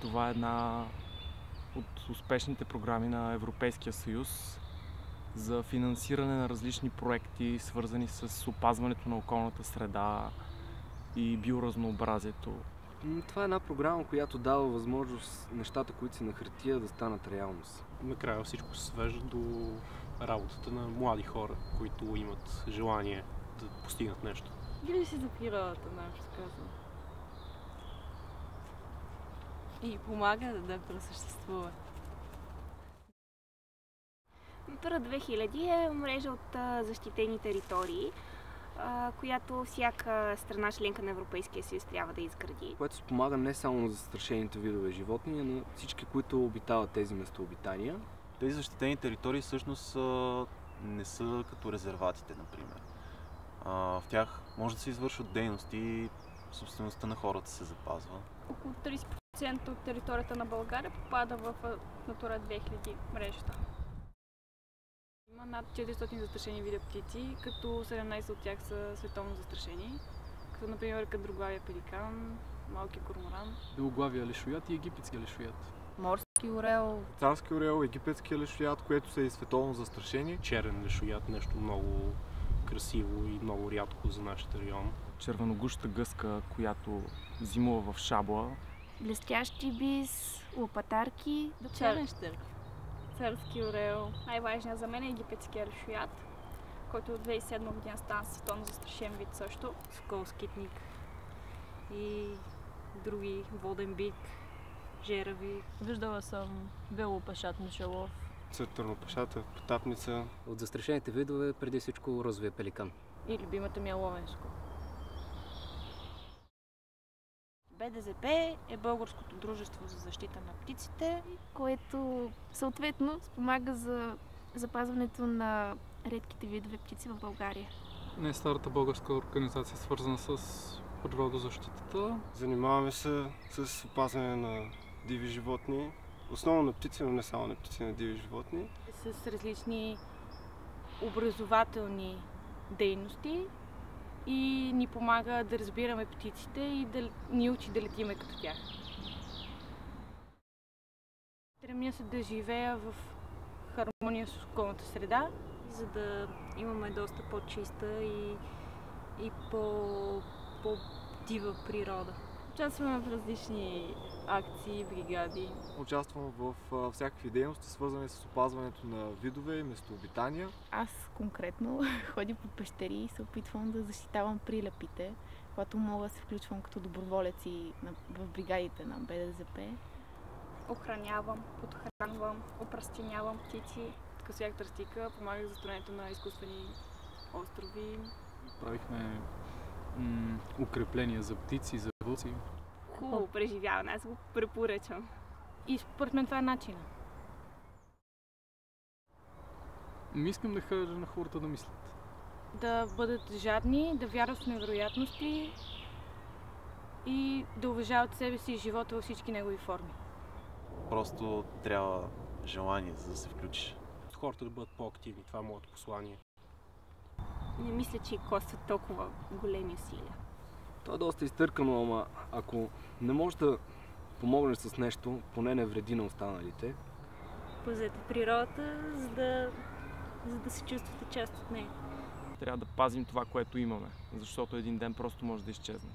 Това е една от успешните програми на Европейския съюз за финансиране на различни проекти, свързани с опазването на околната среда и биоразнообразието. Това е една програма, която дава възможност нещата, които са на хартия, да станат реалност. Накрая всичко се свежда до работата на млади хора, които имат желание да постигнат нещо. Грижи се за природата, най-общо казвам. И помага да просъществува. Натура 2000 е мрежа от защитени територии, която всяка страна членка на Европейския съюз трябва да изгради. Което спомага не само за застрашените видове животни, а на всички, които обитават тези местообитания. Тези защитени територии всъщност не са като резерватите, например. В тях може да се извършват дейности и собствеността на хората се запазва. Около 30% от територията на България попада в Натура 2000 мрежата. Има над 400 застрашени вида птици, като 17 от тях са световно застрашени, като например кадроглавия пеликан, малкия корморан. Белоглавия лешоят и египетския лешоят. Морски орел. Царски орел, египетския лешоят, което са и световно застрашени. Черен лешоят, нещо много красиво и много рядко за нашия район. Червеногуща гъска, която зимува в Шабла. Блестящ ибис, лопатарки. Черен щърк. Царски орел. Най-важният за мен е египетския лешоят, който от 2007 година стана световно застрашен вид също. Скол скитник и други, воден бик, жерави. Виждала съм белопашат мишелов. Цветърнопашата, потапница. От застрашените видове преди всичко розовия пеликан. И любимата ми е ловенско. БДЗП е Българското дружество за защита на птиците, което съответно спомага за запазването на редките видове птици в България. Най-старата българска организация, свързана с природозащитата. Занимаваме се с опазване на диви животни. Основно на птици, но не само на птици, на диви животни. С различни образователни дейности и ни помага да разбираме птиците и да ни учи да летиме като тях. Стремя се да живея в хармония с околната среда, за да имаме доста по-чиста и по-дива природа. Участваме в различни акции, бригади. Участвам в всякакви дейности, свързани с опазването на видове и местообитания. Аз конкретно ходя по пещери и се опитвам да защитавам прилепите, когато мога да се включвам като доброволец и в бригадите на БДЗП. Охранявам, подхранвам, опръстенявам птици. Късях тръстика, помагах за строенето на изкуствени острови. Правихме укрепления за птици, за вълци. Хубаво преживяване, аз го препоръчвам. И според мен това е начина. Искам да кажа на хората да мислят. Да бъдат жадни, да вярват в невероятности и да уважават себе си и живота във всички негови форми. Просто трябва желание, за да се включиш. Хората да бъдат по-активни, това е моето послание. Не мисля, че и костват толкова големи усилия. Това е доста изтъркано, ама ако не можеш да помогнеш с нещо, поне не вреди на останалите. Пазете природата, за да се чувствате част от нея. Трябва да пазим това, което имаме, защото един ден просто може да изчезне.